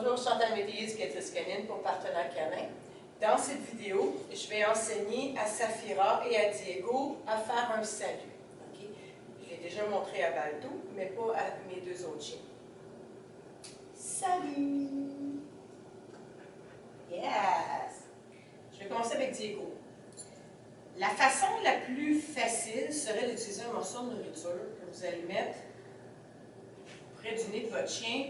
Bonjour, Chantal Métis, Guétis Canine pour Partenaire Canin. Dans cette vidéo, je vais enseigner à Safira et à Diego à faire un salut. Okay? Je l'ai déjà montré à Baldo, mais pas à mes deux autres chiens. Salut! Yes! Je vais commencer avec Diego. La façon la plus facile serait d'utiliser un morceau de nourriture que vous allez mettre près du nez de votre chien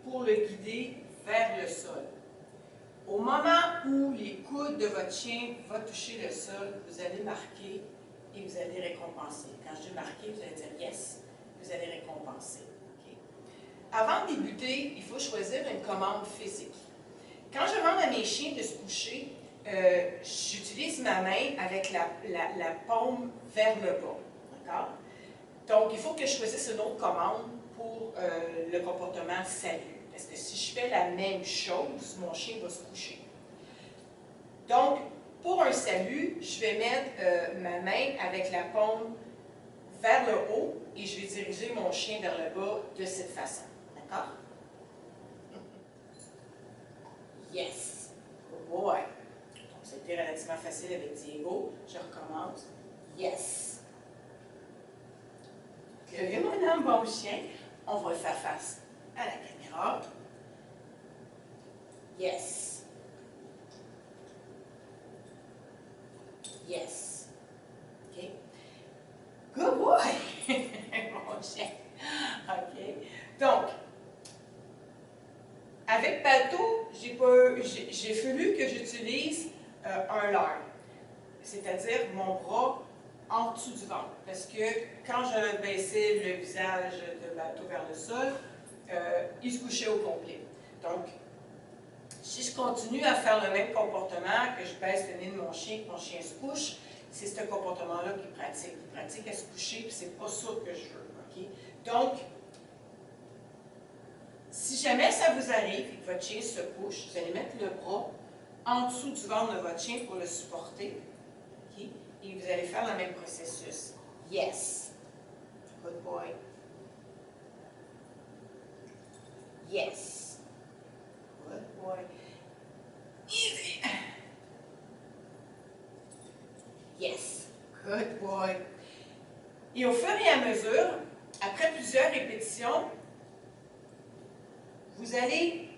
pour le guider vers le sol. Au moment où les coudes de votre chien vont toucher le sol, vous allez marquer et vous allez récompenser. Quand je dis marquer, vous allez dire yes, vous allez récompenser. Okay? Avant de débuter, il faut choisir une commande physique. Quand je demande à mes chiens de se coucher, j'utilise ma main avec la paume vers le bas. D'accord? Donc, il faut que je choisisse une autre commande pour le comportement salut. Parce que si je fais la même chose, mon chien va se coucher. Donc, pour un salut, je vais mettre ma main avec la paume vers le haut et je vais diriger mon chien vers le bas de cette façon. D'accord? Yes! Good boy! Donc, c'était relativement facile avec Diego. Je recommence. Yes! Que mon homme, bon chien, on va le faire face à la caméra. Yes. Yes. OK. Good boy. Mon chien. OK. Donc, avec Baldo, j'ai fallu que j'utilise un leurre, c'est-à-dire mon bras en dessous du ventre. Parce que quand je baissais le visage de Baldo vers le sol, il se couchait au complet. Donc, si je continue à faire le même comportement, que je baisse le nez de mon chien, que mon chien se couche, c'est ce comportement-là qu'il pratique. Il pratique à se coucher, puis c'est pas ça que je veux. Okay? Donc, si jamais ça vous arrive et que votre chien se couche, vous allez mettre le bras en dessous du ventre de votre chien pour le supporter. Okay? Et vous allez faire le même processus. Yes. Good boy. Yes. Good boy. Easy. Yes. Good boy. Et au fur et à mesure, après plusieurs répétitions, vous allez,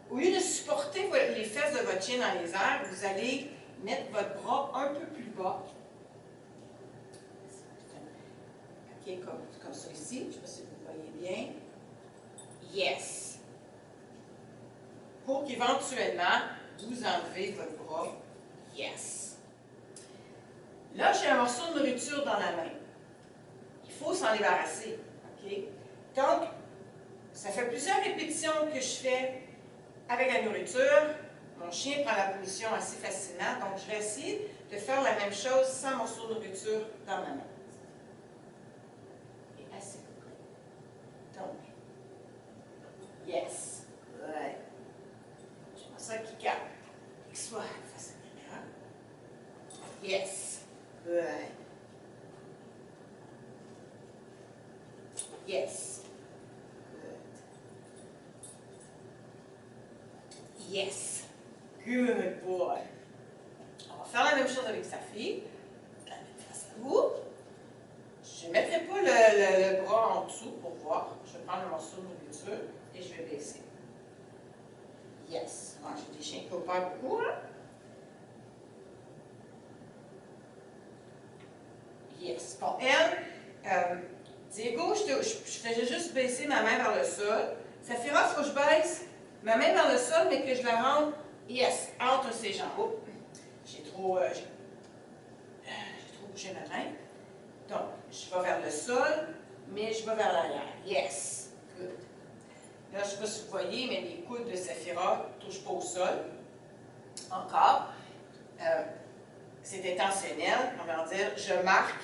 au lieu de supporter les fesses de votre chien dans les airs, vous allez mettre votre bras un peu plus bas. OK, comme ça ici. Je ne sais pas si vous voyez bien. Yes. Pour qu'éventuellement, vous enlevez votre bras. Yes. Là, j'ai un morceau de nourriture dans la main. Il faut s'en débarrasser. OK? Donc, ça fait plusieurs répétitions que je fais avec la nourriture. Mon chien prend la position assez facilement. Donc, je vais essayer de faire la même chose sans morceau de nourriture dans ma main. Et assez près. Donc, yes. Ouais. J'aimerais ça qu'il capte. Qu'il soit face à la caméra. Yes. Ouais. Yes. Yes. Good boy. On va faire la même chose avec sa fille. La mettre face à vous. Je ne mettrai pas le bras en dessous pour voir. Je vais prendre le morceau de nourriture et je vais baisser. Yes. Bon, j'ai des chiens qui opèrent beaucoup, hein? Yes. Bon, elle, Diego, je faisais juste baisser ma main vers le sol. Safira, il faut que je baisse ma main vers le sol, mais que je la rentre, yes, entre ses jambes. Oh, j'ai trop bougé ma main. Donc, je vais vers le sol, mais je vais vers l'arrière. Yes, good. Là, je ne sais pas si vous voyez, mais les coudes de Safira ne touchent pas au sol. Encore. C'est intentionnel, on va dire, je marque.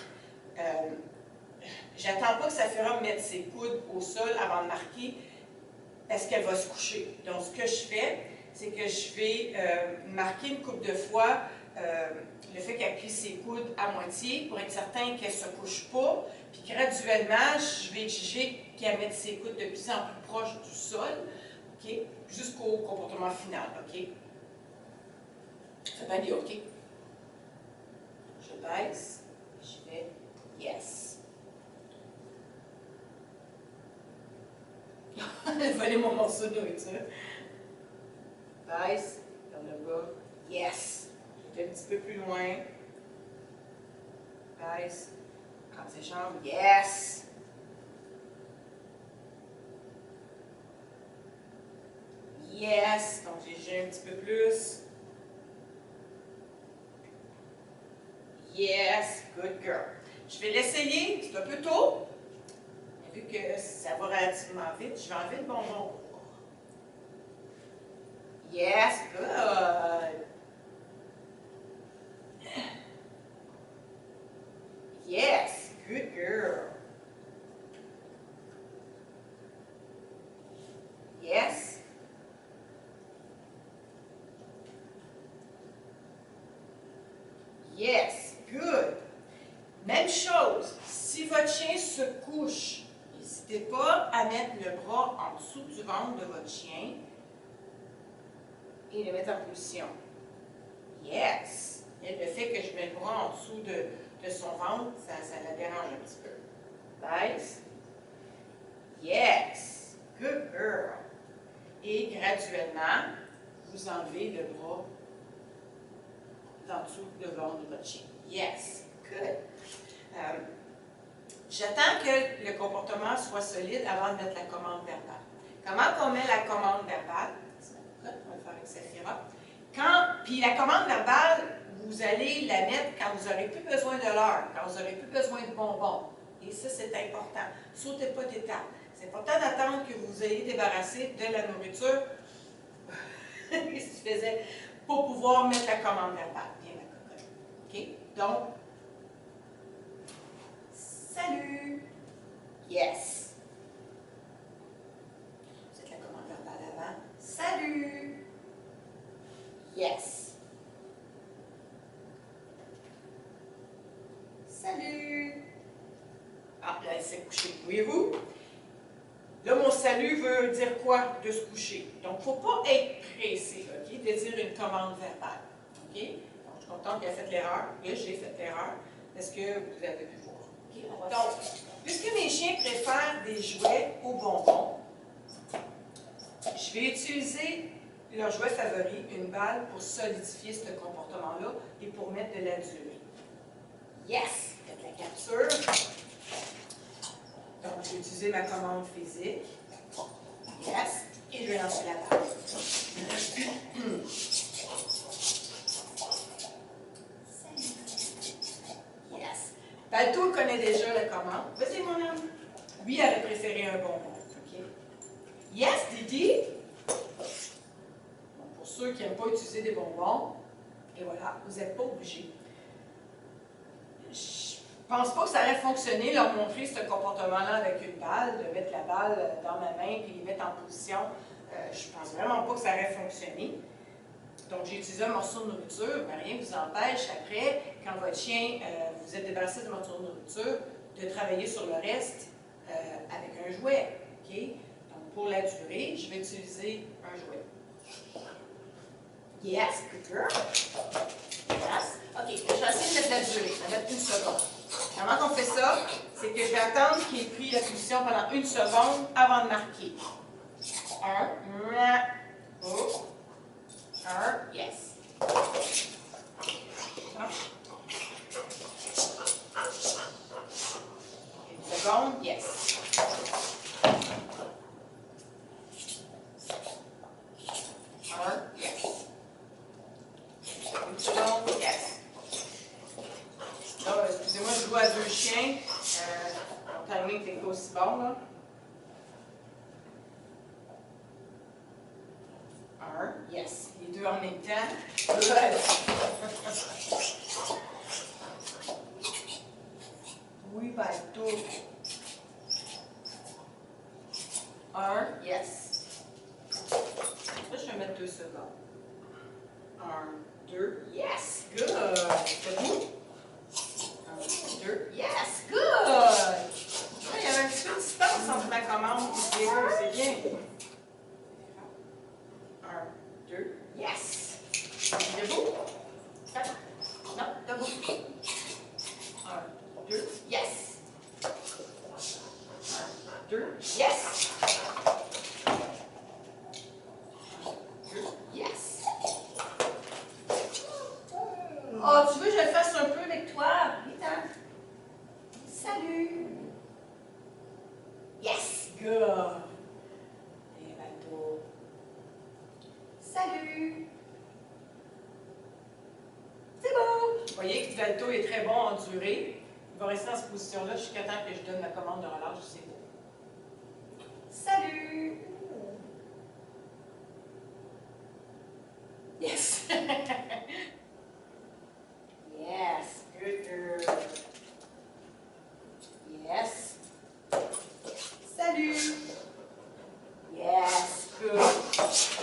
J'attends pas que Safira mette ses coudes au sol avant de marquer, parce qu'elle va se coucher. Donc, ce que je fais, c'est que je vais marquer une couple de fois le fait qu'elle plie ses coudes à moitié pour être certain qu'elle ne se couche pas. Puis graduellement, je vais exiger qu'elle mette ses coudes de plus en plus proches du sol. OK? Jusqu'au comportement final, OK? Faites bien des OK. Je baisse, je fais yes. Volez mon morceau de nourriture. Baisse, comme le bas, yes. Je vais un petit peu plus loin. Baisse, prends ses jambes, yes. Yes, donc j'ai un petit peu plus. Yes, good girl. Je vais l'essayer, c'est un peu tôt, mais vu que ça va relativement vite, je vais enlever le bonbon. Yes, good. Yes, good girl. Yes. Yes, good. Même chose, si votre chien se couche, n'hésitez pas à mettre le bras en dessous du ventre de votre chien et le mettre en position. Yes. Et le fait que je mets le bras en dessous de son ventre, ça la dérange un petit peu. Baisse. Yes. Good girl. Et graduellement, vous enlevez le bras en dessous de ventre de votre chien. Yes. Good. J'attends que le comportement soit solide avant de mettre la commande verbale. Comment on met la commande verbale? On va le faire avec Saphira. Puis la commande verbale, vous allez la mettre quand vous n'aurez plus besoin de l'heure, quand vous n'aurez plus besoin de bonbons. Et ça, c'est important. Sautez pas d'étape. C'est important d'attendre que vous ayez débarrassé de la nourriture qu'est-ce que tu faisais pour pouvoir mettre la commande verbale. Bien, ma cocotte. OK? Donc, salut! Yes! C'est la commande verbale avant. Salut! Yes! Salut! Ah, là, elle s'est couchée. Voyez-vous? Là, mon salut veut dire quoi? De se coucher. Donc, il ne faut pas être pressé, OK, de dire une commande verbale. OK? Donc, je suis contente qu'elle ait fait l'erreur. Là, j'ai fait l'erreur. Est-ce que vous avez pu voir? Okay? Donc, puisque mes chiens préfèrent des jouets aux bonbons, je vais utiliser leur jouet favori, une balle, pour solidifier ce comportement-là et pour mettre de la durée. Yes! Faites la capture. Donc, je vais utiliser ma commande physique. Yes. Et je vais lancer la balle. Yes. Balto connaît déjà la commande. Vas-y, mon homme. Lui aurait préféré un bonbon. OK? Yes, Didi. Bon, pour ceux qui n'aiment pas utiliser des bonbons, et voilà, vous n'êtes pas obligés. Je ne pense pas que ça aurait fonctionné, leur montrer ce comportement-là avec une balle, de mettre la balle dans ma main et les mettre en position. Je ne pense vraiment pas que ça aurait fonctionné. Donc, j'ai utilisé un morceau de nourriture, mais rien ne vous empêche après, quand votre chien, vous êtes débarrassé de morceau de nourriture, de travailler sur le reste avec un jouet. OK? Donc, pour la durée, je vais utiliser un jouet. Yes, good girl. Yes. OK, je vais essayer de mettre la durée. Ça va mettre 1 seconde. Comment on fait ça? C'est que je vais attendre qu'il ait pris la position pendant 1 seconde avant de marquer. 1, 1, yes. 1 seconde, yes. 1, yes. 1 seconde, yes. Là, excusez-moi, je joue à 2 chiens. Mon timing n'est pas aussi bon, là. 1, yes. Les 2 en même temps. Good. 2 par 2. 1, yes. Là, je vais mettre 2 secondes. 1, 2, yes. Good. C'est vous? 1, 2, yes. Good. Il y avait un petit peu de distance entre ma commande et les deux, c'est bien. du alto est très bon en durée. Il va rester dans cette position-là jusqu'à temps que je donne ma commande de relâche. C'est beau. Salut! Yes! Yes, good girl. Yes. Salut! Yes, good.